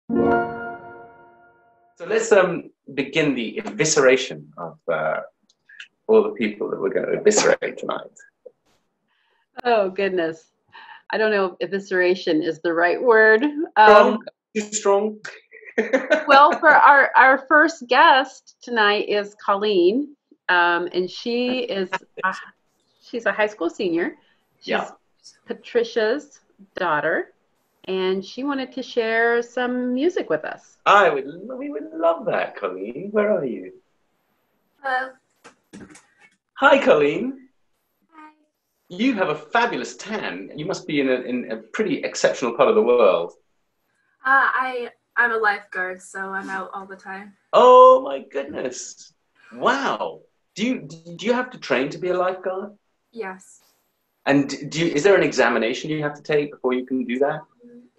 So let's begin the evisceration of all the people that we're going to eviscerate tonight. Oh, goodness. I don't know if evisceration is the right word. Strong? Too strong? Well, for our first guest tonight is Colleen, and she's a high school senior. She's Patricia's daughter, and she wanted to share some music with us. We would love that, Colleen. Where are you? Hello. Hi, Colleen. Hi. You have a fabulous tan. You must be in a pretty exceptional part of the world. I'm a lifeguard, so I'm out all the time. Oh my goodness! Wow. Do you have to train to be a lifeguard? Yes. And is there an examination you have to take before you can do that?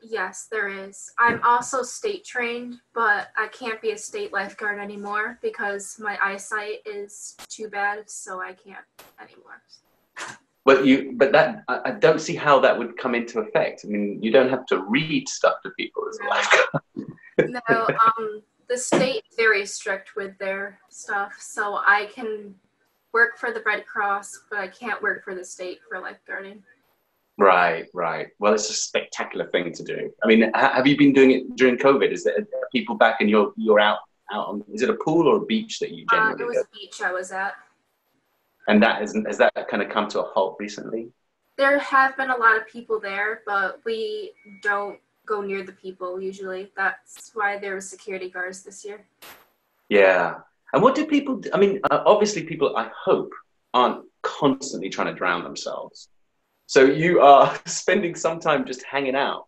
Yes, there is. I'm also state trained, but I can't be a state lifeguard anymore because my eyesight is too bad, so I can't anymore. But I don't see how that would come into effect. I mean, you don't have to read stuff to people as a lifeguard. No, the state is very strict with their stuff, so I can work for the Red Cross, but I can't work for the state for lifeguarding. Right. Well, it's a spectacular thing to do. I mean, have you been doing it during COVID? Is there people back and you're out on? Is it a pool or a beach that you generally It was a beach I was at. And has that kind of come to a halt recently? There have been a lot of people there, but we don't go near the people usually. That's why there were security guards this year. Yeah. And what do people do? I mean, obviously people, I hope, aren't constantly trying to drown themselves. So you are spending some time just hanging out.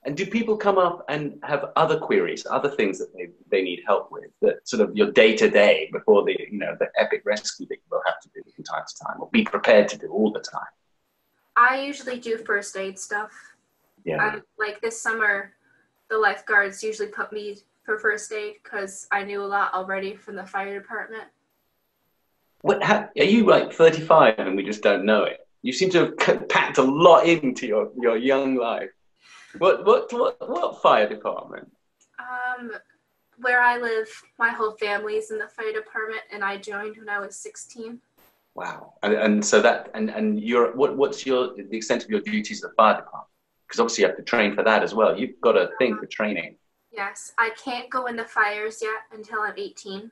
And do people come up and have other queries, other things that they need help with, that sort of your day-to-day before the epic rescue that you will have to do from time to time, or be prepared to do all the time? I usually do first aid stuff. Yeah. Like this summer, the lifeguards usually put me for first aid because I knew a lot already from the fire department. Are you like 35 and we just don't know it? You seem to have packed a lot into your young life. What fire department? Where I live, my whole family's in the fire department, and I joined when I was 16. Wow. And so that and what's the extent of your duties at the fire department? Because obviously you have to train for that as well. You've got a thing for training. Yes, I can't go in the fires yet until I'm 18.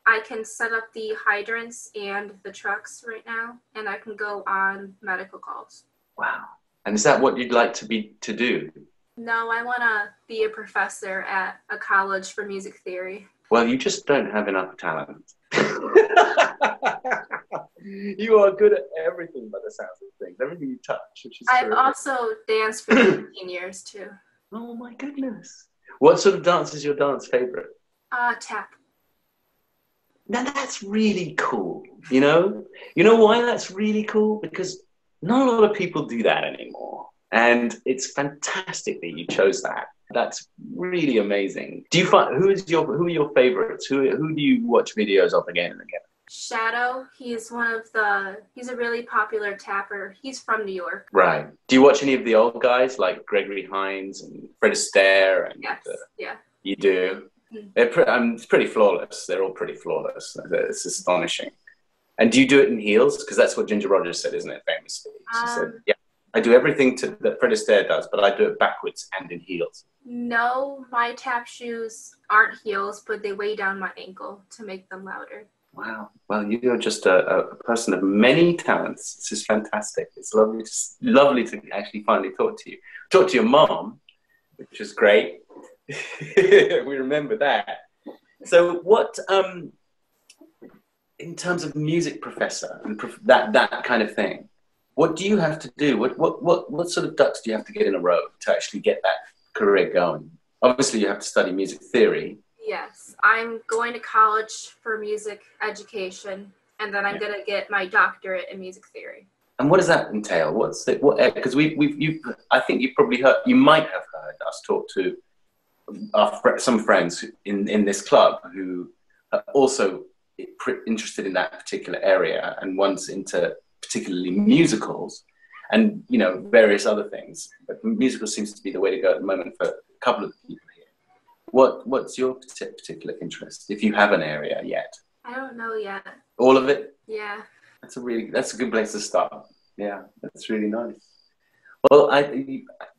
I can set up the hydrants and the trucks right now, and I can go on medical calls. Wow. And is that what you'd like to do? No, I want to be a professor at a college for music theory. Well, you just don't have enough talent. You are good at everything by the sounds of things, everything you touch. Which is I've also danced for 15 years too. Oh my goodness. What sort of dance is your dance favorite? Tap. Now that's really cool, you know? You know why that's really cool? Because not a lot of people do that anymore. And it's fantastic that you chose that. That's really amazing. Do you find who are your favorites? Who do you watch videos of again and again? Shadow, he's a really popular tapper. He's from New York. Right. Do you watch any of the old guys like Gregory Hines and Fred Astaire? And, yes. Yeah. You do? Mm-hmm. It's pretty flawless. They're all pretty flawless. It's astonishing. And do you do it in heels? Because that's what Ginger Rogers said, isn't it, famously? She said, yeah, I do everything that Fred Astaire does, but I do it backwards and in heels. No, my tap shoes aren't heels, but they weigh down my ankle to make them louder. Wow. Well, you're just a person of many talents. This is fantastic. It's lovely to actually finally talk to you. Talk to your mom, which is great. We remember that. So what, in terms of music professor and that kind of thing, what do you have to do? What sort of ducks do you have to get in a row to actually get that career going? Obviously, you have to study music theory. Yes, I'm going to college for music education, and then I'm going to get my doctorate in music theory. And what does that entail? Because I think you might have heard us talk to some friends in this club who are also interested in that particular area, and one's into particularly musicals and various other things. But musical seems to be the way to go at the moment for a couple of people here. what's your particular interest, if you have an area yet? I don't know yet. All of it? Yeah. That's a good place to start. Yeah, that's really nice. Well,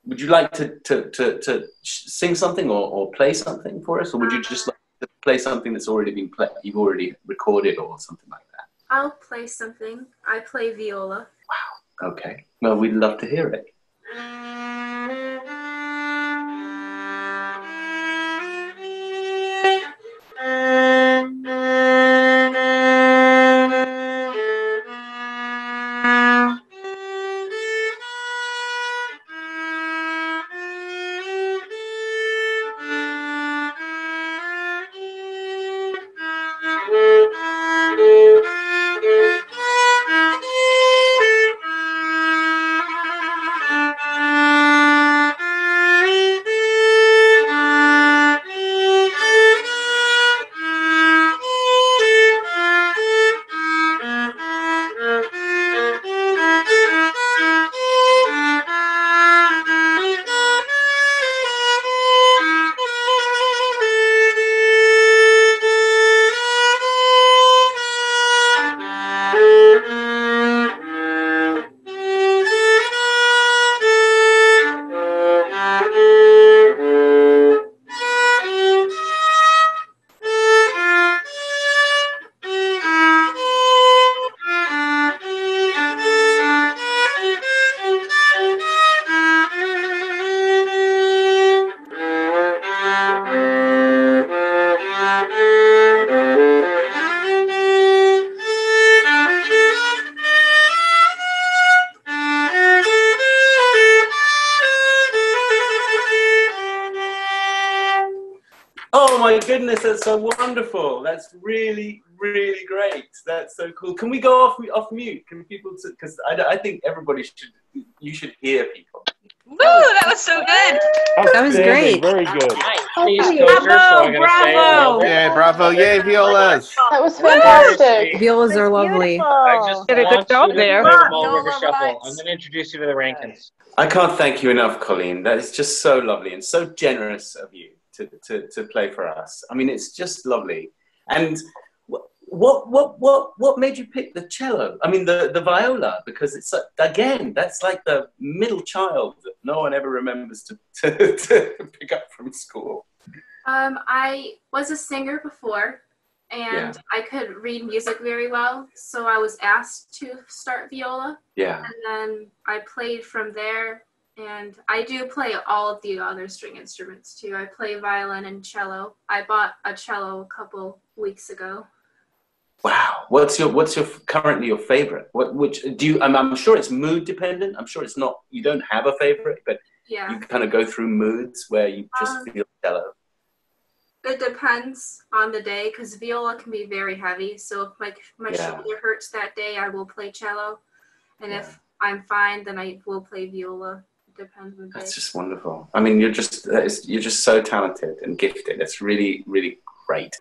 would you like to sing something or play something for us, or would you just like to play something that's already been played, you've already recorded, or something like that? I'll play something. I play viola. Wow. Okay. Well, we'd love to hear it. Oh my goodness, that's so wonderful. That's really, really great. That's so cool. Can we go off mute? Can people, because I think you should hear people. Woo, that was so good. That was great. Very good. Bravo. Yeah, bravo. Yay, violas. That was fantastic. Violas are lovely. I just Did a good job there. I'm going to introduce you to the Rankins. I can't thank you enough, Colleen. That is just so lovely and so generous of you to play for us. I mean, it's just lovely. And what made you pick the cello? I mean, the viola, because it's again, that's like the middle child that no one ever remembers to pick up from school. I was a singer before, and I could read music very well, so I was asked to start viola. Yeah. And then I played from there, and I do play all of the other string instruments too. I play violin and cello. I bought a cello a couple weeks ago. Wow. What's your currently your favorite? Which do you? I'm sure it's mood dependent. I'm sure it's not. You don't have a favorite, but Yeah. you kind of go through moods where you just feel cello. It depends on the day, because viola can be very heavy. So if my shoulder hurts that day, I will play cello. And if I'm fine, then I will play viola. It depends on the day. That's just wonderful. I mean, you're just so talented and gifted. It's really, really great.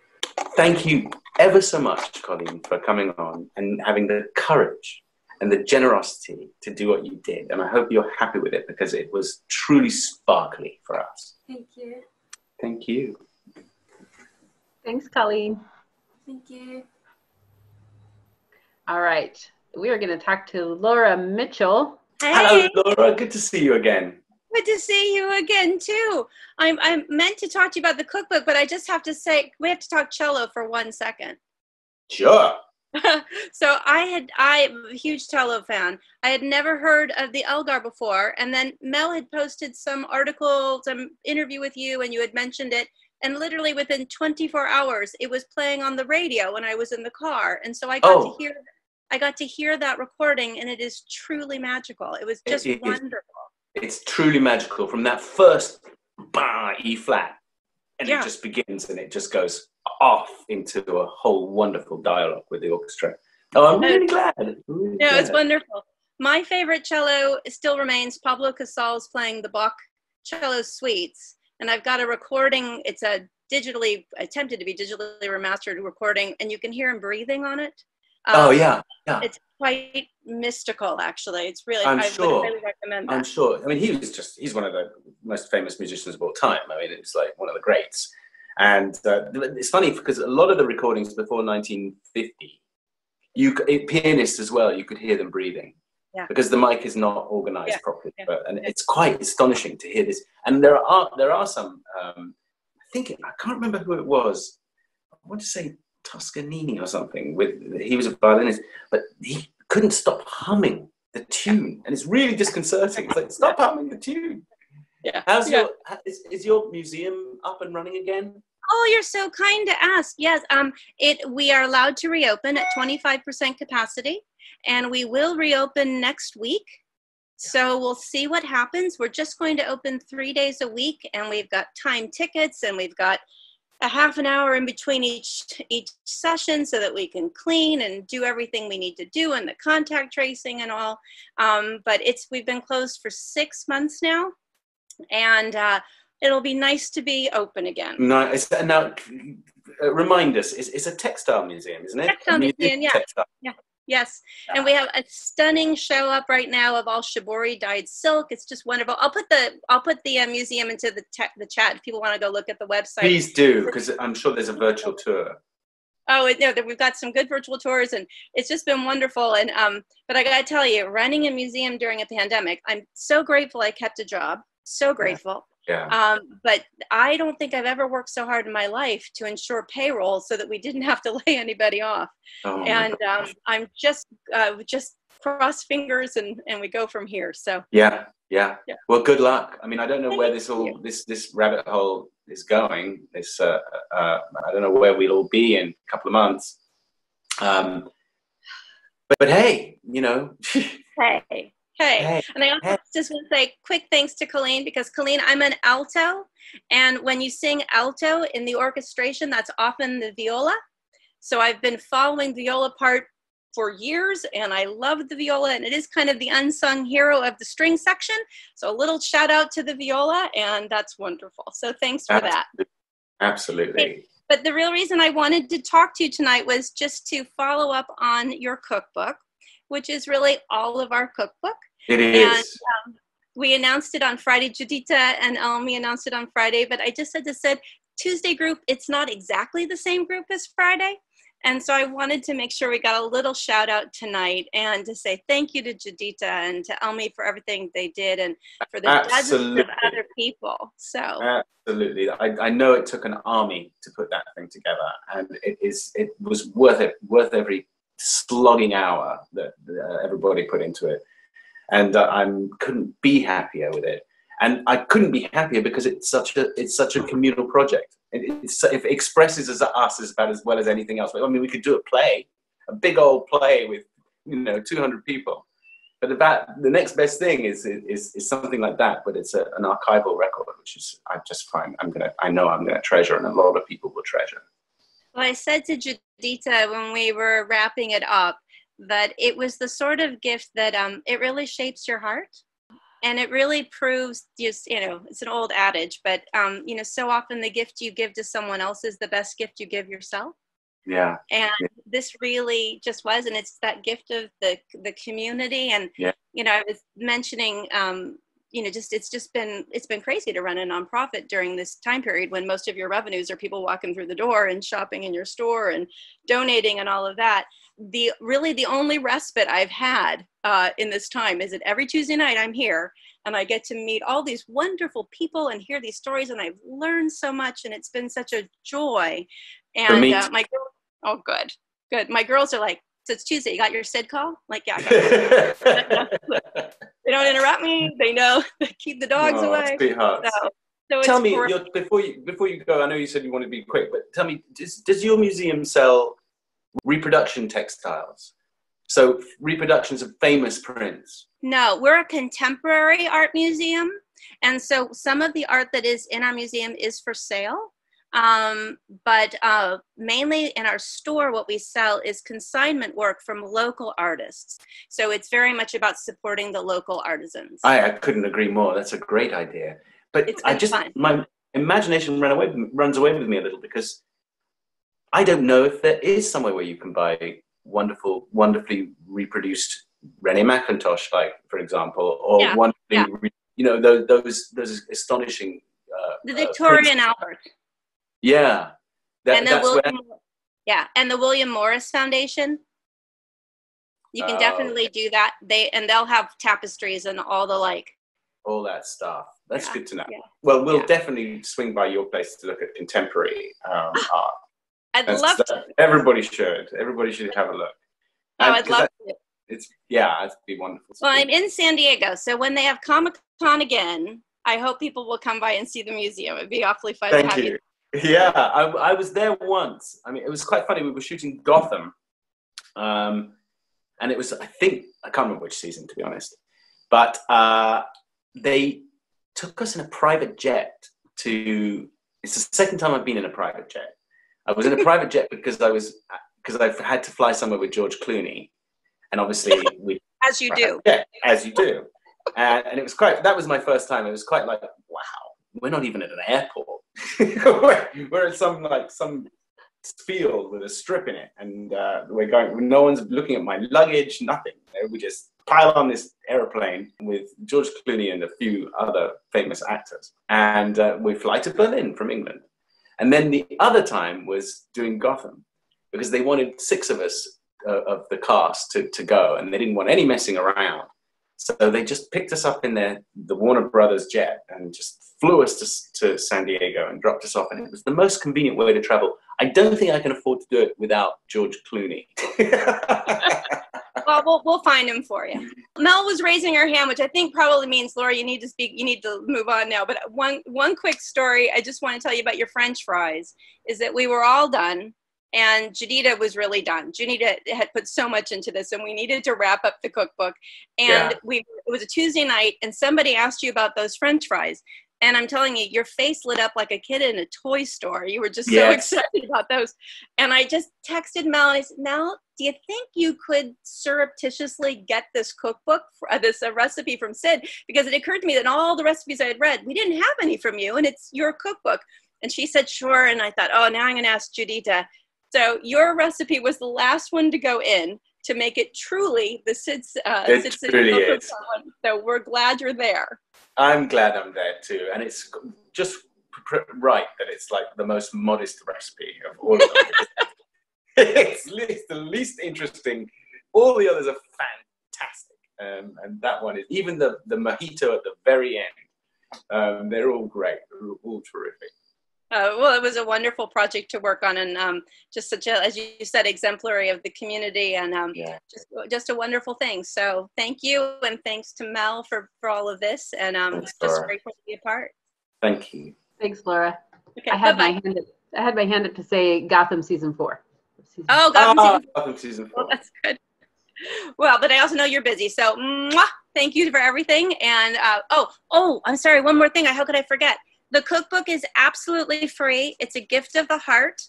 Thank you ever so much, Colleen, for coming on and having the courage and the generosity to do what you did. And I hope you're happy with it, because it was truly sparkly for us. Thank you. Thank you. Thanks, Colleen. Thank you. All right. We are going to talk to Laura Mitchell. Hey, Hello, Laura. Good to see you again. good to see you again too. I'm meant to talk to you about the cookbook, but I just have to say we have to talk cello for 1 second. Sure. So I'm a huge cello fan. I had never heard of the Elgar before, and then Mel had posted some article, some interview with you, and you had mentioned it. And literally within 24 hours, it was playing on the radio when I was in the car, and so I got to hear that recording, and it is truly magical. It was just wonderful. It's truly magical from that first E flat, and it just begins, and it just goes off into a whole wonderful dialogue with the orchestra. Oh, I'm really glad. It's wonderful. My favorite cello still remains Pablo Casal's playing the Bach cello suites, and I've got a recording. It's a attempted to be digitally remastered recording, and you can hear him breathing on it. It's quite mystical, actually. It's really, I would highly recommend that. I'm sure. I mean, he's one of the most famous musicians of all time. I mean, it's like one of the greats. And it's funny because a lot of the recordings before 1950, pianists as well, you could hear them breathing. Yeah. Because the mic is not organized properly. Yeah. And it's quite astonishing to hear this. And there are some, I can't remember who it was. I want to say Toscanini or something. He was a violinist, but he couldn't stop humming the tune. And it's really disconcerting. It's like, stop humming the tune. Yeah. Is your museum up and running again? Oh, you're so kind to ask. Yes, we are allowed to reopen at 25% capacity, and we will reopen next week. So we'll see what happens. We're just going to open 3 days a week, and we've got time tickets, and we've got a half an hour in between each session so that we can clean and do everything we need to do and the contact tracing and all. But we've been closed for 6 months now, and it'll be nice to be open again. Nice. Now, remind us, it's a textile museum, isn't it? Textile museum, yeah. Textile. Yeah. Yes, and we have a stunning show up right now of all shibori dyed silk. It's just wonderful. I'll put the museum into the chat if people want to go look at the website. Please do, because I'm sure there's a virtual tour. Oh no, we've got some good virtual tours, and it's just been wonderful. And but I got to tell you, running a museum during a pandemic, I'm so grateful I kept a job. So grateful. Yeah. But I don't think I've ever worked so hard in my life to ensure payroll so that we didn't have to lay anybody off. And I'm just cross fingers and we go from here. So yeah. Well, good luck. I mean, I don't know where this rabbit hole is going. I don't know where we'll all be in a couple of months. But hey, you know. Hey. And I also just want to say quick thanks to Colleen, because Colleen, I'm an alto, and when you sing alto in the orchestration, that's often the viola. So I've been following the viola part for years, and I love the viola, and it is kind of the unsung hero of the string section. So a little shout out to the viola, and that's wonderful. So thanks for that. Absolutely. But the real reason I wanted to talk to you tonight was just to follow up on your cookbook, which is really all of our cookbook. It is. And we announced it on Friday. Judita and Elmi announced it on Friday, but I just had to say, Tuesday group, it's not exactly the same group as Friday. And so I wanted to make sure we got a little shout out tonight and to say thank you to Judita and to Elmi for everything they did and for the dozens of other people. So absolutely. I know it took an army to put that thing together, and it was worth every slogging hour that everybody put into it. And I couldn't be happier with it, and I couldn't be happier because it's such a communal project. It expresses us as about as well as anything else. I mean, we could do a big old play with 200 people, but the next best thing is something like that. But it's an archival record, which is I know I'm gonna treasure, and a lot of people will treasure. Well, I said to Judita when we were wrapping it up that it was the sort of gift that it really shapes your heart, and it really proves it's an old adage, but so often the gift you give to someone else is the best gift you give yourself. Yeah. And this really just was, and it's that gift of the community. And I was mentioning it's been crazy to run a nonprofit during this time period when most of your revenues are people walking through the door and shopping in your store and donating and all of that. The only respite I've had in this time is that every Tuesday night I'm here and I get to meet all these wonderful people and hear these stories, and I've learned so much, and it's been such a joy. And my girls, good. My girls are like, so it's Tuesday, you got your Sid call? Like, yeah. They don't interrupt me. They know they keep the dogs away. Sweethearts. So tell me, before you go, I know you said you want to be quick, but tell me, does your museum sell reproduction textiles? So reproductions of famous prints? No, we're a contemporary art museum. And so some of the art that is in our museum is for sale. But mainly in our store, what we sell is consignment work from local artists. So it's very much about supporting the local artisans. I couldn't agree more. That's a great idea. But my imagination runs away with me a little, because I don't know if there is somewhere where you can buy wonderfully reproduced Renee McIntosh, like, for example, or those astonishing the Victorian Albert. Yeah. And the That's where. and the William Morris Foundation. You can definitely do that. They'll have tapestries and all the all that stuff. That's good to know. Yeah. Well, we'll definitely swing by your place to look at contemporary art. I'd love to. Everybody should have a look. Oh, I'd love to. It'd be wonderful. Well, I'm in San Diego, so when they have Comic-Con again, I hope people will come by and see the museum. It'd be awfully fun to have you. Yeah, I was there once. I mean, it was quite funny. We were shooting Gotham, and it was, I can't remember which season, to be honest, but they took us in a private jet it's the second time I've been in a private jet. I was in a private jet because I had to fly somewhere with George Clooney, and obviously as you do, and it was that was my first time. It was quite like, wow, we're not even at an airport. we're at some field with a strip in it, and we're going. No one's looking at my luggage, nothing. We just pile on this airplane with George Clooney and a few other famous actors, and we fly to Berlin from England. And then the other time was doing Gotham, because they wanted 6 of us of the cast to go, and they didn't want any messing around. So they just picked us up in the Warner Brothers jet and just flew us to San Diego and dropped us off. And it was the most convenient way to travel. I don't think I can afford to do it without George Clooney. Well, we'll find him for you. Mel was raising her hand, which I think probably means, Laura, you need to speak. You need to move on now. But one quick story I just want to tell you about your French fries is that we were all done, and Janina was really done. Janina had put so much into this, and we needed to wrap up the cookbook. And it was a Tuesday night, and somebody asked you about those French fries. And I'm telling you, your face lit up like a kid in a toy store. You were just so excited about those. And I just texted Mel, and I said, Mel, do you think you could surreptitiously get this cookbook, this recipe from Sid? Because it occurred to me that all the recipes I had read, we didn't have any from you, and it's your cookbook. And she said, sure. And I thought, oh, now I'm going to ask Judita. So your recipe was the last one to go in to make it truly the Sid City Social Club. So we're glad you're there. I'm glad I'm there too, and it's just right that it's like the most modest recipe of all of them. It's the least interesting. All the others are fantastic, and that one is, even the mojito at the very end. They're all great. They're all terrific. Well, it was a wonderful project to work on, and just such a, as you said, exemplary of the community, and just a wonderful thing. So thank you, and thanks to Mel for all of this, and it's just grateful to be a part. Thank you. Thanks, Laura. Okay, I had my hand up to say Gotham season 4. Gotham season 4. Well, that's good. Well, but I also know you're busy, so thank you for everything. And I'm sorry, one more thing. How could I forget? The cookbook is absolutely free. It's a gift of the heart.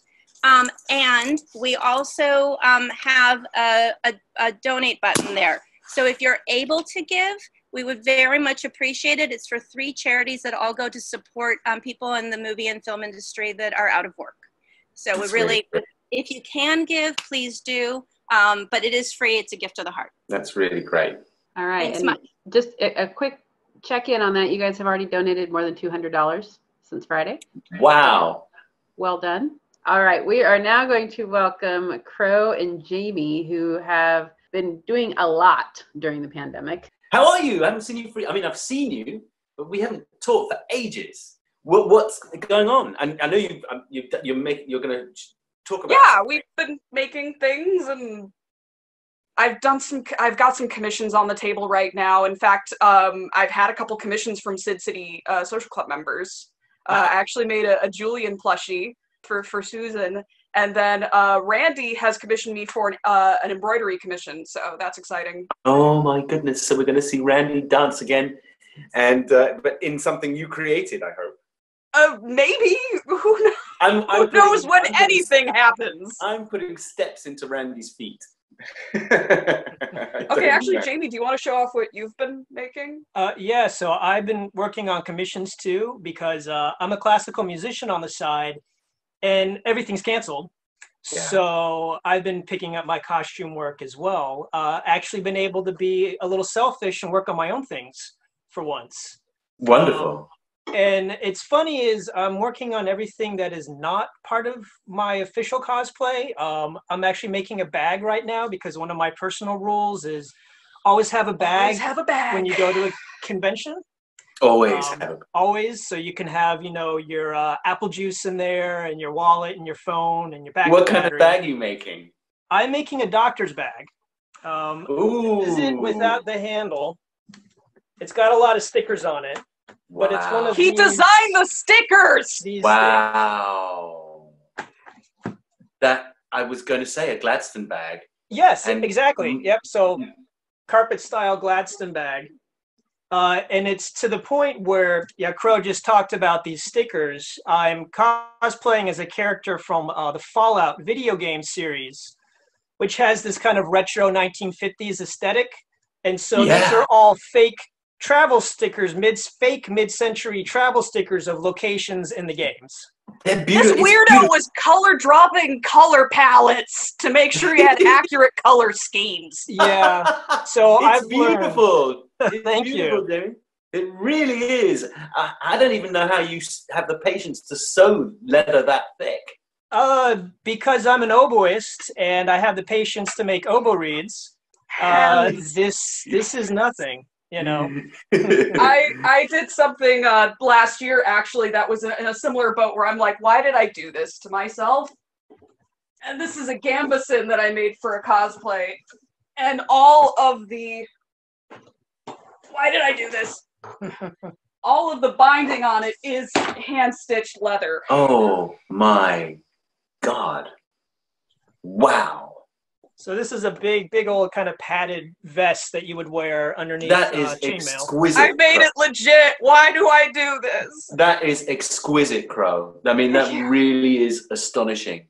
And we also have a donate button there. So if you're able to give, we would very much appreciate it. It's for 3 charities that all go to support people in the movie and film industry that are out of work. So we really, if you can give, please do. But it is free. It's a gift of the heart. That's really great. All right. Thanks and much. Just a quick check in on that. You guys have already donated more than $200 since Friday. Wow. Well done. All right. We are now going to welcome Crow and Jamie, who have been doing a lot during the pandemic. How are you? I haven't seen you I've seen you, but we haven't talked for ages. What's going on? And I know you're going to talk about. Yeah, we've been making things, and I've got some commissions on the table right now. In fact, I've had a couple commissions from Sid City Social Club members. I actually made a Julian plushie for Susan, and then Randy has commissioned me for an embroidery commission, so that's exciting. Oh my goodness! So we're going to see Randy dance again, and but in something you created, I hope. Maybe. Who knows? Who knows when anything happens? I'm putting steps into Randy's feet. Okay, actually, Jamie, do you want to show off what you've been making? Yeah, so I've been working on commissions too, because I'm a classical musician on the side, and everything's canceled. Yeah. So I've been picking up my costume work as well. Actually been able to be a little selfish and work on my own things for once. Wonderful. And it's funny is I'm working on everything that is not part of my official cosplay. I'm actually making a bag right now because one of my personal rules is always have a bag. Always have a bag when you go to a convention. Always always, so you can have your apple juice in there and your wallet and your phone and your bag. What kind of bag are you making? I'm making a doctor's bag. Ooh. This is it without the handle. It's got a lot of stickers on it. But it's one of he designed the stickers. Wow. That I was going to say a Gladstone bag. Yes, exactly. Yep. So carpet style Gladstone bag. And it's to the point where, Crow just talked about these stickers. I'm cosplaying as a character from the Fallout video game series, which has this kind of retro 1950s aesthetic. And so these are all fake travel stickers, fake mid-century travel stickers of locations in the games. This weirdo was dropping color palettes to make sure he had accurate color schemes. Yeah, so it's beautiful. Thank you. Jamie. It really is. I don't even know how you have the patience to sew leather that thick. Because I'm an oboist and I have the patience to make oboe reeds. This is nothing. I did something last year actually that was in a similar boat where I'm like, why did I do this to myself? And this is a gambeson that I made for a cosplay, and all of the why did I do this? All of the binding on it is hand-stitched leather. Oh my God. Wow. So this is a big old kind of padded vest that you would wear underneath that is chainmail. Exquisite. I made it legit. Why do I do this? That is exquisite, Crow. I mean, that really is astonishing.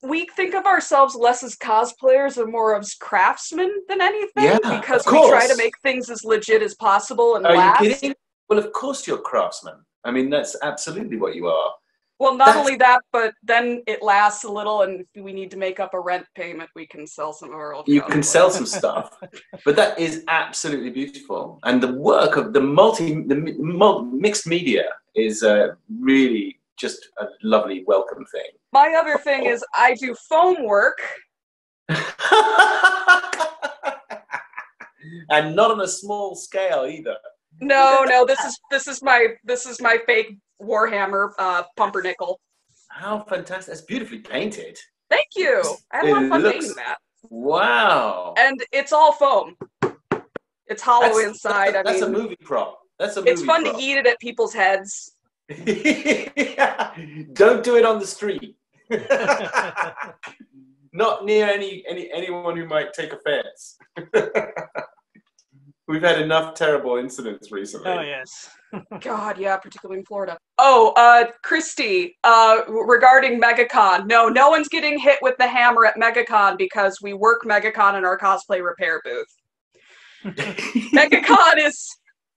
We think of ourselves less as cosplayers and more as craftsmen than anything, Yeah, because we try to make things as legit as possible and last. Are you kidding? Well, of course you're craftsmen. I mean, that's absolutely what you are. Well, not only that, but then it lasts a little, and if we need to make up a rent payment, we can sell some of our old You can sell some stuff. But that is absolutely beautiful. And the work of the mixed media is really just a lovely, welcome thing. My other thing is I do foam work. And not on a small scale either. No, this is my fake Warhammer pumpernickel. How fantastic! It's beautifully painted. Thank you. I had a lot of fun painting that. Wow. And it's all foam. It's hollow inside. That's a movie prop. It's fun to eat it at people's heads. Don't do it on the street. Not near anyone who might take offense. We've had enough terrible incidents recently. Oh, yes. God, yeah, particularly in Florida. Oh, Christy, regarding MegaCon. No one's getting hit with the hammer at MegaCon because we work MegaCon in our cosplay repair booth. MegaCon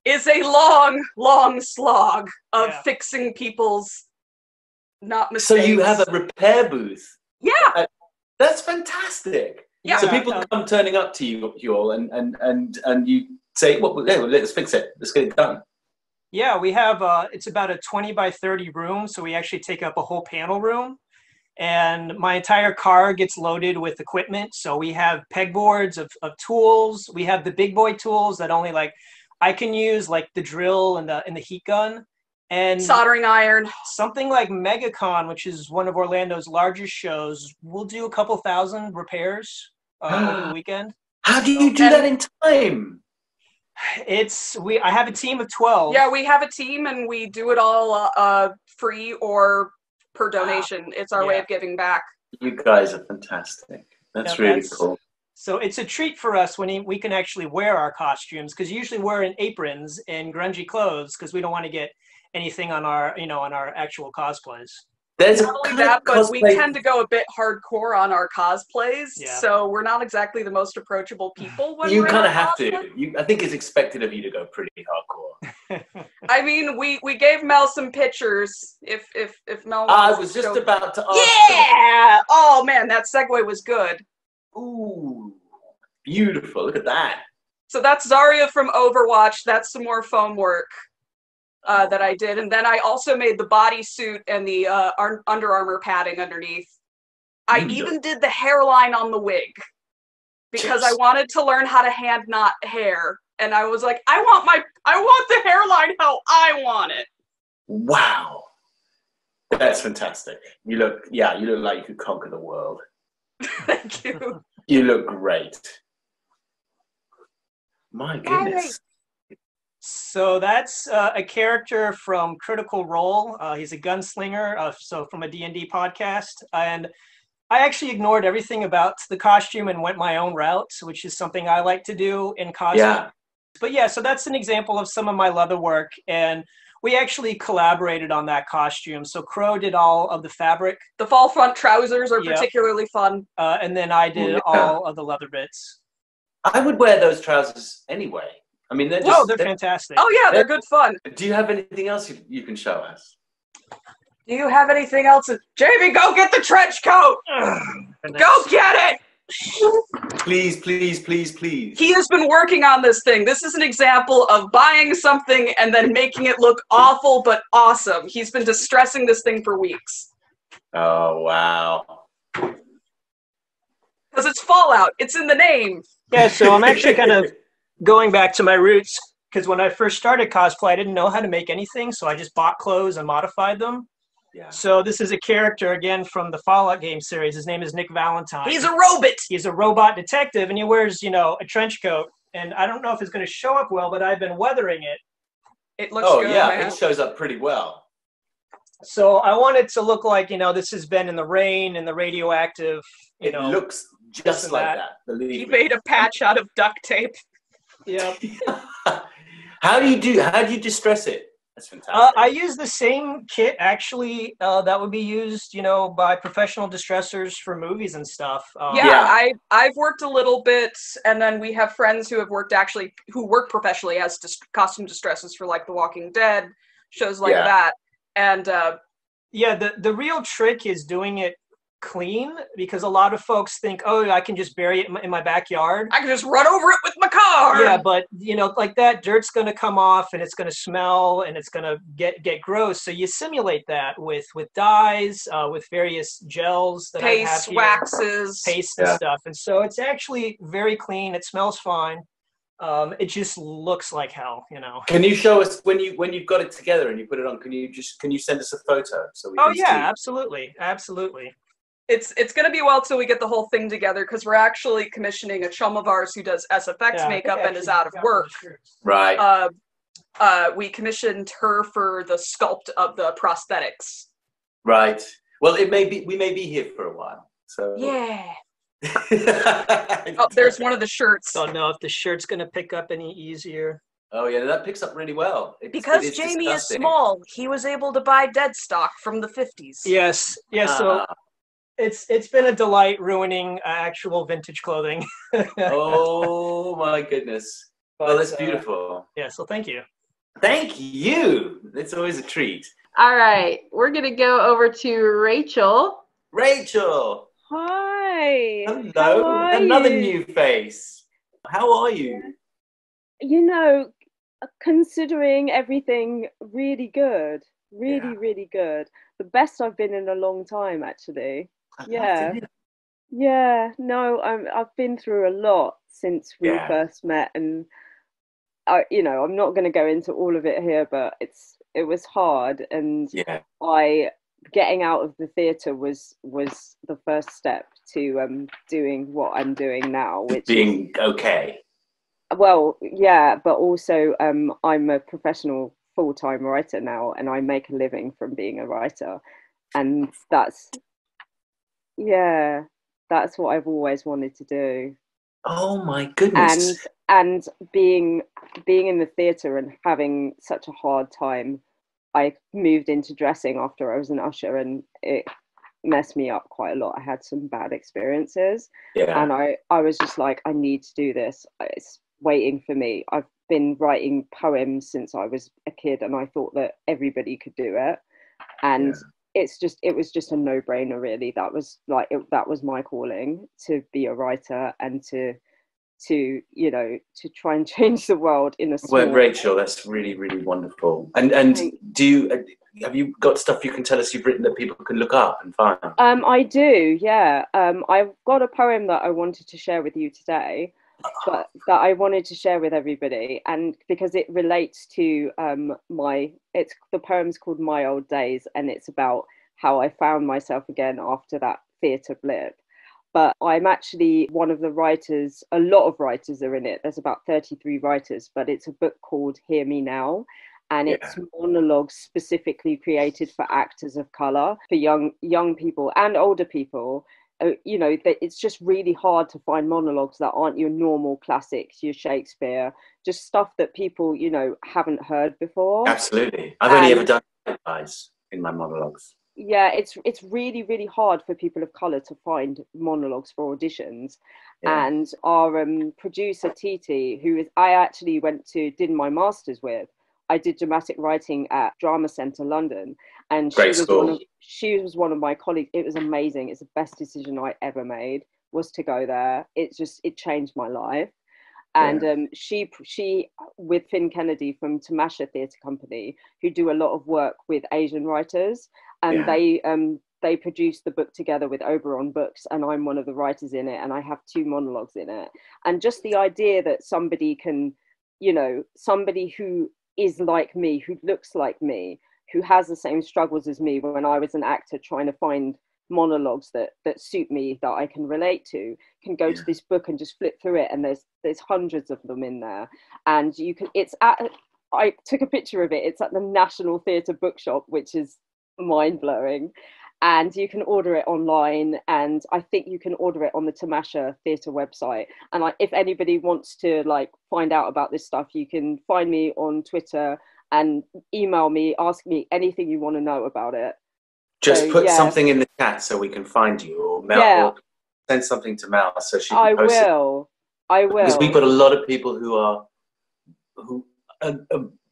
is a long slog of fixing people's not mistakes. So you have a repair booth? Yeah. That's fantastic. Yeah. So people come turning up to you all and you say, well, let's fix it. Let's get it done. Yeah, we have, it's about a 20 by 30 room. So we actually take up a whole panel room. And my entire car gets loaded with equipment. So we have pegboards of tools. We have the big boy tools that only I can use, like the drill and the heat gun. And soldering iron. Something like MegaCon, which is one of Orlando's largest shows, we'll do a couple thousand repairs over the weekend. How do you do that in time? I have a team of 12. Yeah, we have a team and we do it all free or per donation. It's our way of giving back. You guys are fantastic. That's really cool. So it's a treat for us when we can actually wear our costumes, because usually we're in aprons and grungy clothes because we don't want to get anything on our actual cosplays. There's not only that, but we tend to go a bit hardcore on our cosplays, so we're not exactly the most approachable people. When you kind of have to. I think it's expected of you to go pretty hardcore. I mean, we gave Mel some pictures. If Mel, I was just about to ask. Yeah. Oh man, that segue was good. Ooh, beautiful! Look at that. So that's Zarya from Overwatch. That's some more foam work. that I did, and then I also made the bodysuit and the Under Armour padding underneath. I even did the hairline on the wig because I wanted to learn how to hand knot hair, and I was like, I want the hairline how I want it. Wow, that's fantastic. You look like you could conquer the world. Thank you. You look great. My goodness. So that's a character from Critical Role. He's a gunslinger, so from a D&D podcast. And I actually ignored everything about the costume and went my own route, which is something I like to do in cosplay. Yeah. But yeah, so that's an example of some of my leather work. And we actually collaborated on that costume. So Crow did all of the fabric. The fall front trousers are particularly fun. And then I did all of the leather bits. I would wear those trousers anyway. I mean, they're fantastic. Oh yeah, they're good fun. Do you have anything else you can show us? Do you have anything else? Jamie, go get the trench coat! Go get it! Please, please, please, please. He has been working on this thing. This is an example of buying something and then making it look awful but awesome. He's been distressing this thing for weeks. Oh, wow. Because it's Fallout. It's in the name. Yeah, so I'm actually kind of going back to my roots, because when I first started cosplay, I didn't know how to make anything, so I just bought clothes and modified them. Yeah. So this is a character, again, from the Fallout game series. His name is Nick Valentine. He's a robot! He's a robot detective, and he wears, a trench coat. And I don't know if it's going to show up well, but I've been weathering it. It looks good, man. It shows up pretty well. So I want it to look like, this has been in the rain and the radioactive, It looks just like that, believe me. He made a patch out of duct tape. Yep. How do you distress it? That's fantastic. I use the same kit, actually, that would be used, by professional distressors for movies and stuff. I've worked a little bit, and then we have friends who work professionally as costume distressors for, like, The Walking Dead, shows like that. And, the real trick is doing it clean, because a lot of folks think, oh, I can just bury it in my backyard. I can just run over it with my car. Yeah, but like that dirt's going to come off and it's going to smell and it's going to get gross. So you simulate that with dyes, with various gels that I have here, waxes, paste and stuff. And so it's actually very clean. It smells fine. It just looks like hell, Can you show us when you've got it together and you put it on? Can you send us a photo so we can see? Absolutely. It's going to be a while till we get the whole thing together, because we're actually commissioning a chum of ours who does SFX makeup and is out of work. Right. We commissioned her for the sculpt of the prosthetics. Right. Well, we may be here for a while. So yeah. There's one of the shirts. Don't know if the shirt's going to pick up any easier. Oh yeah, that picks up really well. Because Jamie is small, he was able to buy dead stock from the 50s. Yes. So it's been a delight ruining actual vintage clothing. Oh my goodness. Well, that's beautiful. So thank you. Thank you. It's always a treat. All right, we're going to go over to Rachel. Rachel. Hi. Hello. Another new face. How are you? Considering everything, really good. Really good. The best I've been in a long time, actually. No, I've been through a lot since we first met, and I'm not going to go into all of it here, but it was hard, and getting out of the theatre was the first step to doing what I'm doing now, which being okay. Well, but also I'm a professional full-time writer now, and I make a living from being a writer, and that's what I've always wanted to do. Oh my goodness. And being in the theatre and having such a hard time, I moved into dressing after I was an usher, and it messed me up quite a lot. I had some bad experiences, and I was just like, I need to do this. It's waiting for me. I've been writing poems since I was a kid, and I thought that everybody could do it, and it was just a no-brainer, really. That was my calling, to be a writer and to to, you know, to try and change the world in a small Well, Rachel, that's really, really wonderful. And do you have you got stuff you can tell us you've written that people can look up and find? I do, yeah. I've got a poem that I wanted to share with you today, but that I wanted to share with everybody, and because it relates to the poem's called My Old Days, and it's about how I found myself again after that theatre blip. But I'm actually one of the writers. A lot of writers are in it. There's about 33 writers, but it's a book called Hear Me Now. And it's monologues specifically created for actors of colour, for young people and older people. You know, it's just really hard to find monologues that aren't your normal classics, your Shakespeare, just stuff that people, you know, haven't heard before. Absolutely. I've only ever done guys in my monologues. Yeah, it's really, really hard for people of colour to find monologues for auditions. Yeah. And our producer, Titi, I actually did my master's with. I did dramatic writing at Drama Centre London, and she was one of my colleagues. It was amazing. It's the best decision I ever made, was to go there. It changed my life. And she with Finn Kennedy from Tamasha Theatre Company, who do a lot of work with Asian writers, and they produced the book together with Oberon Books, and I'm one of the writers in it, and I have 2 monologues in it. And just the idea that somebody can, you know, somebody who is like me, who looks like me, who has the same struggles as me when I was an actor trying to find monologues that suit me, that I can relate to, can go to this book and just flip through it, and there's hundreds of them in there. And you can, I took a picture of it, it's at the National Theatre Bookshop, which is mind-blowing, and you can order it online, and I think you can order it on the Tamasha Theatre website. And if anybody wants to like find out about this stuff, you can find me on Twitter and email me, ask me anything you want to know about it. Just put something in the chat so we can find you, or Mel, or send something to Mel so she can post it. I will. Because we've got a lot of people who are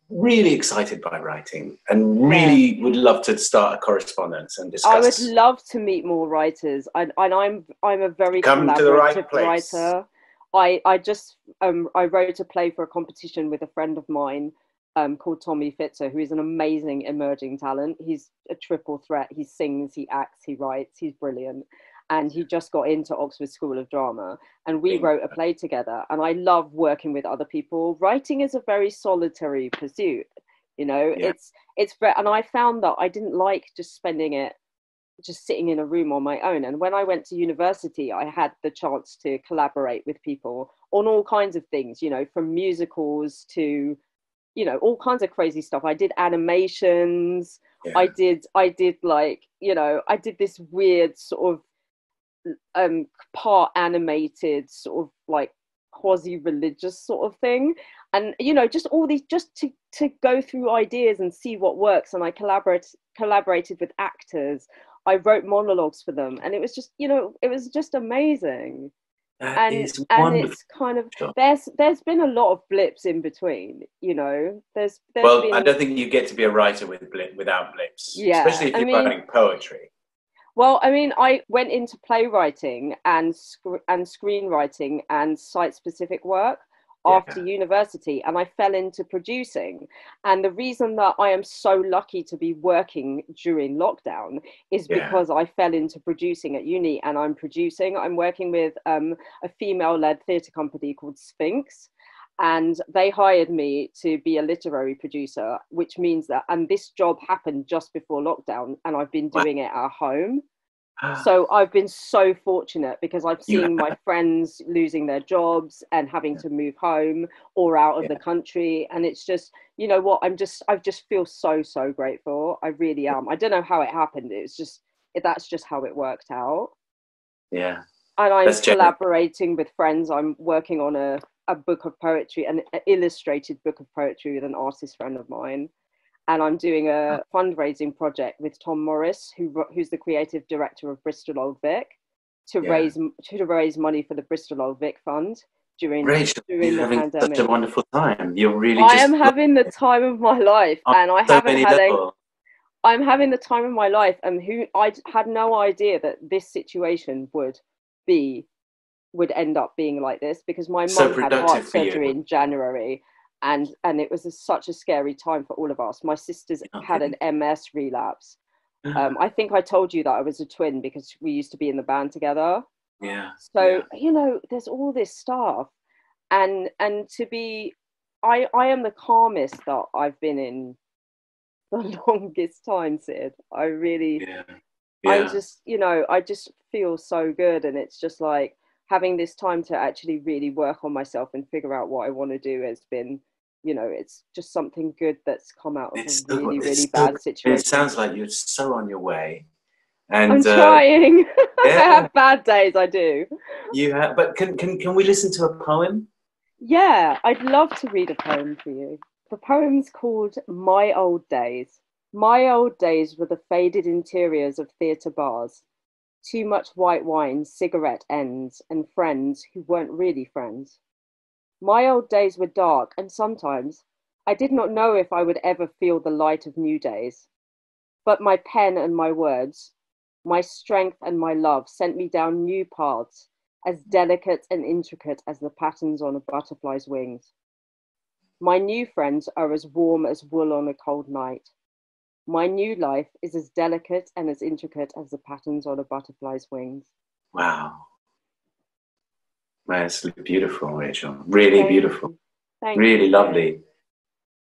really excited by writing and really would love to start a correspondence and discuss. I would love to meet more writers, and I'm a very collaborative writer. I just I wrote a play for a competition with a friend of mine called Tommy Fitzer, who is an amazing emerging talent. He's a triple threat. He sings, he acts, he writes. He's brilliant. And he just got into Oxford School of Drama, and we wrote a play together. And I love working with other people. Writing is a very solitary pursuit, you know. It's and I found that I didn't like just sitting in a room on my own. And when I went to university, I had the chance to collaborate with people on all kinds of things, you know, from musicals to, you know, all kinds of crazy stuff. I did animations. I did like, you know, I did this weird sort of part animated sort of like quasi-religious sort of thing, and you know, just all these, just to go through ideas and see what works. And I collaborated with actors. I wrote monologues for them, and it was just, you know, it was just amazing. And it's kind of, there's been a lot of blips in between, you know. There's been... I don't think you get to be a writer without blips, especially if you're writing poetry. Well, I mean, I went into playwriting and screenwriting and site-specific work after university, and I fell into producing. And the reason that I am so lucky to be working during lockdown is because I fell into producing at uni, and I'm working with a female-led theatre company called Sphinx. And they hired me to be a literary producer, which means that, and this job happened just before lockdown, and I've been doing it at home. So I've been so fortunate, because I've seen my friends losing their jobs and having to move home or out of the country. And it's just, you know what, I just feel so, so grateful. I really am. I don't know how it happened. That's just how it worked out. Yeah. And I'm collaborating with friends. I'm working on a book of poetry, an illustrated book of poetry with an artist friend of mine. And I'm doing a fundraising project with Tom Morris, who's the creative director of Bristol Old Vic, to raise money for the Bristol Old Vic Fund during the pandemic. Such a wonderful time. You're really. I am having the time of my life, and I'm having the time of my life. And I had no idea that this situation would be would end up being like this, because my So mum had heart productive for you. surgery in January, and it was such a scary time for all of us. My sister's had an MS relapse. I think I told you that I was a twin because we used to be in the band together. Yeah. So, you know, there's all this stuff. And to be, I am the calmest that I've been in the longest time, Sid. I really, I just, you know, I just feel so good. And it's just like having this time to actually really work on myself and figure out what I want to do has been, you know, it's just something good that's come out of a really, really bad situation. It sounds like you're so on your way. And I'm trying. Yeah. I have bad days, I do. You have, but can we listen to a poem? Yeah, I'd love to read a poem for you. The poem's called My Old Days. My old days were the faded interiors of theatre bars. Too much white wine, cigarette ends, and friends who weren't really friends. My old days were dark, and sometimes I did not know if I would ever feel the light of new days. But my pen and my words, my strength and my love sent me down new paths, as delicate and intricate as the patterns on a butterfly's wings. My new friends are as warm as wool on a cold night. My new life is as delicate and as intricate as the patterns on a butterfly's wings. Wow. That's beautiful, Rachel. Really beautiful. Really lovely.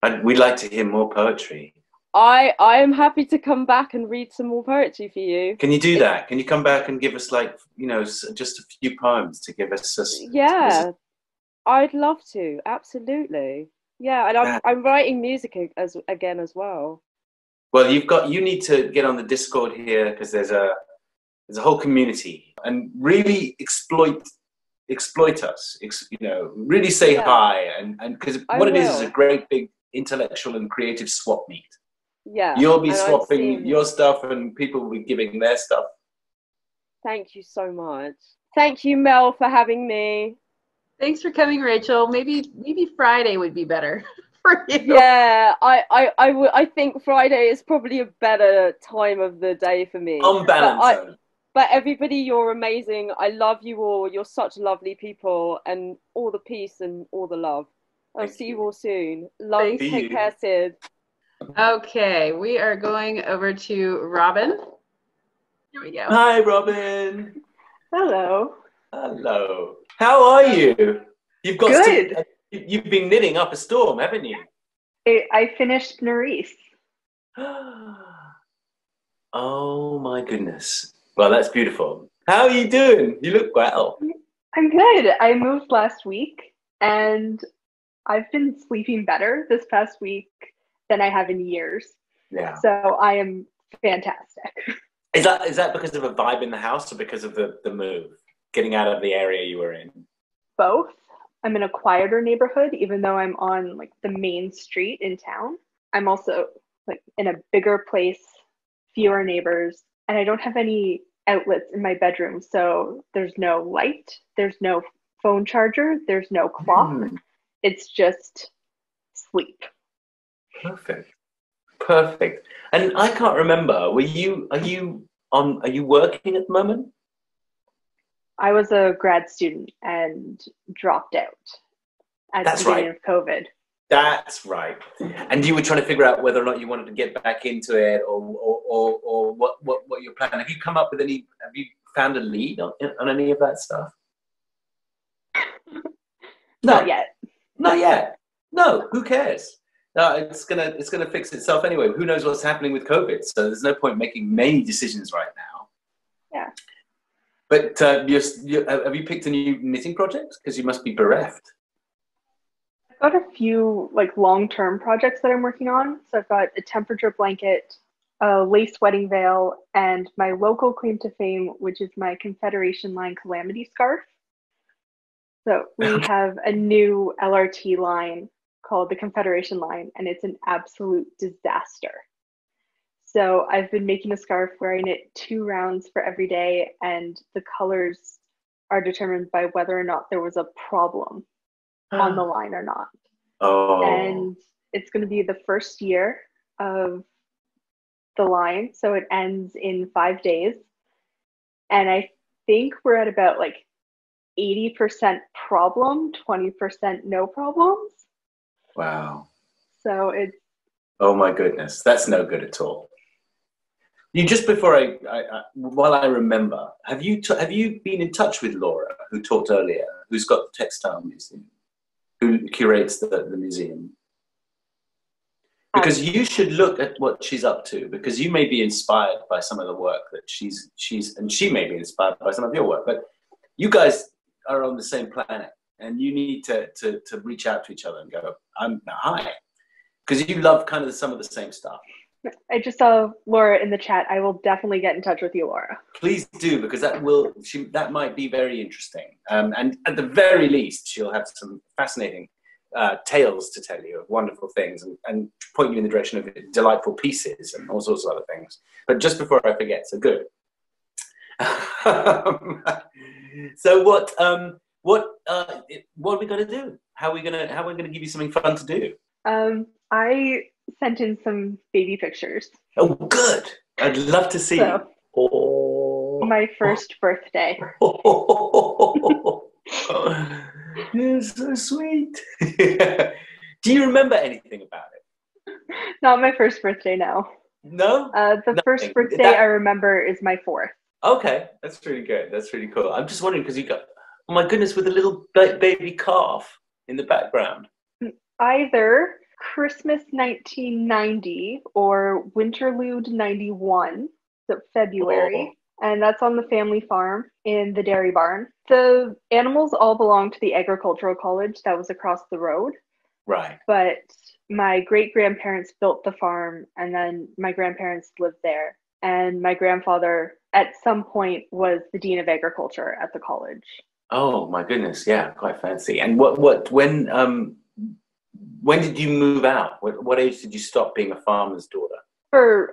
And we'd like to hear more poetry. I am happy to come back and read some more poetry for you. Can you do that? Can you come back and give us, like, you know, just a few poems to give us? I'd love to. Absolutely. Yeah, and I'm writing music again as well. Well, you need to get on the Discord here, because there's a whole community, and really exploit us. You know, really say hi, and because what it is a great big intellectual and creative swap meet. Yeah, you'll be swapping your stuff, and people will be giving their stuff. Thank you so much. Thank you, Mel, for having me. Thanks for coming, Rachel. Maybe Friday would be better for you. Yeah, I think Friday is probably a better time of the day for me. On balance. But everybody, you're amazing. I love you all. You're such lovely people, and all the peace and all the love. I'll see you all soon. Love. Take care, Sid. Okay, we are going over to Robin. Here we go. Hi, Robin. Hello. Hello. How are you? You've got good. You've been knitting up a storm, haven't you? I finished Nerisse. Oh my goodness. Well, that's beautiful. How are you doing? You look well. I'm good. I moved last week, and I've been sleeping better this past week than I have in years. Yeah. So I am fantastic. Is that because of a vibe in the house, or because of the move, getting out of the area you were in? Both. I'm in a quieter neighborhood, even though I'm on like the main street in town. I'm also like in a bigger place, fewer neighbors, and I don't have any outlets in my bedroom. So there's no light, there's no phone charger, there's no clock. It's just sleep. Perfect. And I can't remember. Are you working at the moment? I was a grad student and dropped out at the beginning of COVID. That's right. And you were trying to figure out whether or not you wanted to get back into it, or what your plan. Have you come up with any? Have you found a lead on any of that stuff? No. Not yet. Not yet. No. Who cares? No, it's gonna fix itself anyway. Who knows what's happening with COVID? So there's no point making many decisions right now. Yeah. But have you picked a new knitting project? Because you must be bereft. I've got a few like long-term projects that I'm working on. So I've got a temperature blanket, a lace wedding veil, and my local claim to fame, which is my Confederation line calamity scarf. So we have a new LRT line called the Confederation line, and it's an absolute disaster. So I've been making a scarf where I knit 2 rounds for every day, and the colors are determined by whether or not there was a problem on the line or not. Oh. And it's going to be the first year of the line, so it ends in 5 days. And I think we're at about like 80% problem, 20% no problems. Wow. So it's. Oh my goodness, that's no good at all. You just before while I remember, have you been in touch with Laura, who talked earlier, who's got the textile museum, who curates the museum? Because you should look at what she's up to, because you may be inspired by some of the work that she's and she may be inspired by some of your work, but you guys are on the same planet, and you need to reach out to each other and go, hi, because you love kind of some of the same stuff. I just saw Laura in the chat. I will definitely get in touch with you, Laura. Please do, because that might be very interesting. And at the very least, she'll have some fascinating tales to tell you of wonderful things and point you in the direction of delightful pieces and all sorts of other things. But just before I forget, so good. So what are we going to do? How are we going to give you something fun to do? I sent in some baby pictures. Oh, good. I'd love to see. My first birthday. You're so sweet. Do you remember anything about it? Not my first birthday, no. No? The first birthday I remember is my 4th. Okay, that's really good. That's really cool. I'm just wondering, because you got, oh my goodness, with a little baby calf in the background. Either Christmas 1990 or Winterlude 91, so February. And that's on the family farm in the dairy barn. The animals all belong to the agricultural college that was across the road. Right. But my great-grandparents built the farm, and then my grandparents lived there. And my grandfather, at some point, was the dean of agriculture at the college. Oh my goodness, yeah, quite fancy. And when did you move out? What age did you stop being a farmer's daughter?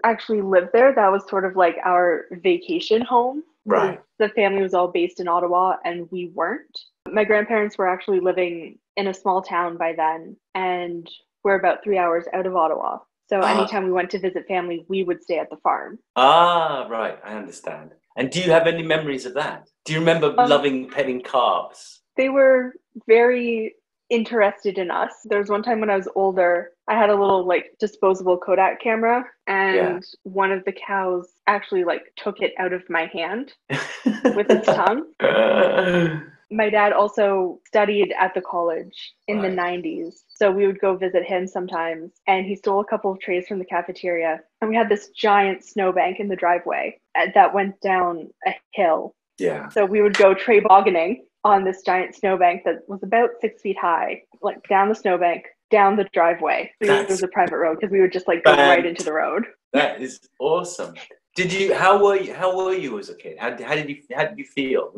Actually lived there. That was sort of like our vacation home. Right. The family was all based in Ottawa and we weren't. My grandparents were actually living in a small town by then, and we're about 3 hours out of Ottawa. So anytime we went to visit family, we would stay at the farm. Ah, right. I understand. And do you have any memories of that? Do you remember loving petting calves? They were very interested in us. There was one time when I was older, I had a little disposable Kodak camera, and one of the cows actually took it out of my hand with its tongue. My dad also studied at the college in the 90s, so we would go visit him sometimes, and he stole a couple of trays from the cafeteria, and we had this giant snowbank in the driveway that went down a hill. Yeah. So we would go tray bogganing on this giant snowbank that was about 6 feet high, down the snowbank, down the driveway. It was a private road because we would just go right into the road. That is awesome. How were you as a kid? How did you feel?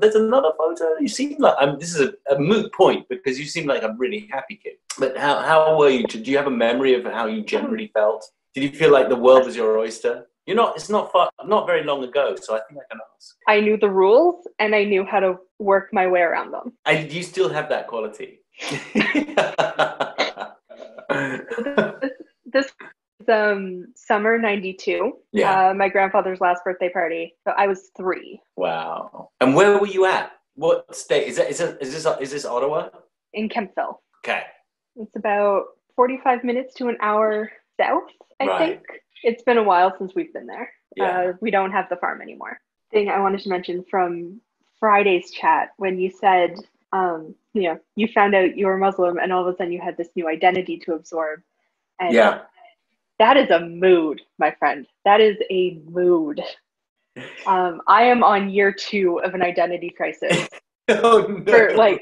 There's another photo. You seem like this is a moot point because you seem like a really happy kid. But how were you? Do you have a memory of how you generally felt? Did you feel like the world was your oyster? It's not very long ago, so I think I can ask. I knew the rules and I knew how to work my way around them. And do you still have that quality? This was summer 92. Yeah. My grandfather's last birthday party. So I was 3. Wow. And where were you at? What state? Is this Ottawa? In Kemptville. Okay. It's about 45 minutes to an hour south, I think. It's been a while since we've been there. Yeah. We don't have the farm anymore. Thing I wanted to mention from Friday's chat, when you said, you found out you were Muslim and all of a sudden you had this new identity to absorb. And that is a mood, my friend. That is a mood. I am on year 2 of an identity crisis. Oh, no.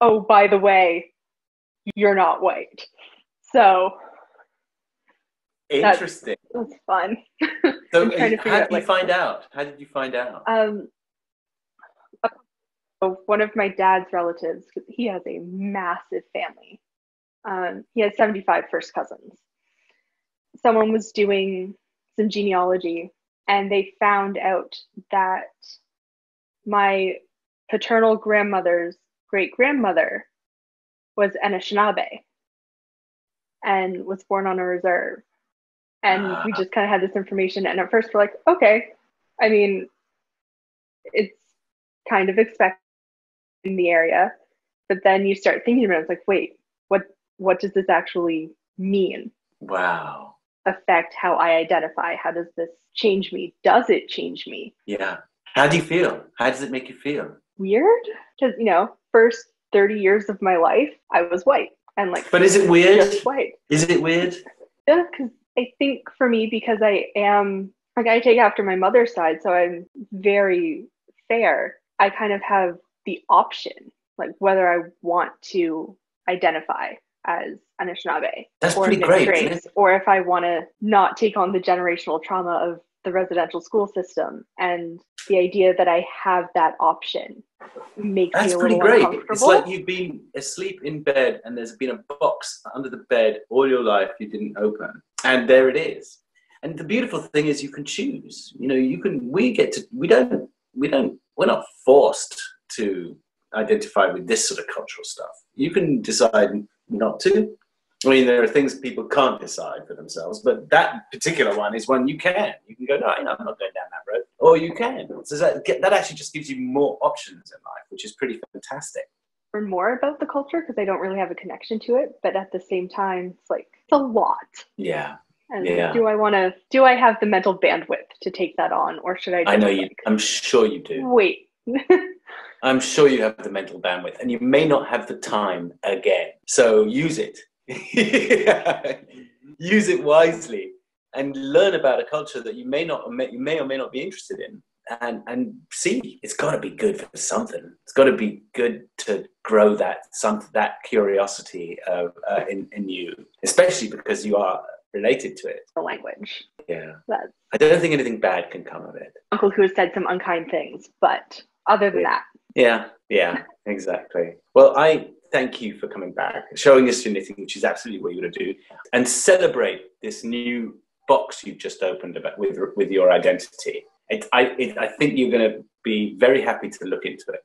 For by the way, you're not white. So... Interesting. That's fun. So how did you find out? How did you find out? One of my dad's relatives, he has a massive family. He has 75 first cousins. Someone was doing some genealogy and they found out that my paternal grandmother's great-grandmother was Anishinaabe and was born on a reserve. And we just kind of had this information. And at first we're like, okay. I mean, it's kind of expected. in the area. But then you start thinking about it, it's like, wait, what does this actually mean? Wow. Affect how I identify? How does this change me? Does it change me? Yeah. How do you feel? How does it make you feel? Weird, because first 30 years of my life I was white and like. But is it weird? Just white. Is it weird? Yeah, because I think for me, because I am like, I take after my mother's side, so I'm very fair. I kind of have the option, like whether I want to identify as Anishinaabe That's or pretty mixed great, race, isn't it? or if I want to not take on the generational trauma of the residential school system. And the idea that I have that option makes me a little uncomfortable. It's like you've been asleep in bed and there's been a box under the bed all your life you didn't open, and there it is. And the beautiful thing is you can choose. We're not forced to identify with this sort of cultural stuff. You can decide not to. I mean, there are things people can't decide for themselves, but that particular one is one you can. You can go, no, I'm not going down that road. Or you can. So that actually just gives you more options in life, which is pretty fantastic. Learn more about the culture because I don't really have a connection to it, but at the same time, it's a lot. Yeah. And yeah. do I have the mental bandwidth to take that on, or should I just, I know you, I'm sure you do. Wait. I'm sure you have the mental bandwidth, and you may not have the time again. So use it. Use it wisely and learn about a culture that you may or may not be interested in, and see. It's got to be good for something. It's got to be good to grow that curiosity in you, especially because you are related to it. The language. Yeah. I don't think anything bad can come of it. Uncle who has said some unkind things, but other than that. Yeah, exactly. Well, I thank you for coming back, showing us your knitting, which is absolutely what you're going to do, and celebrate this new box you've just opened with your identity. I think you're going to be very happy to look into it.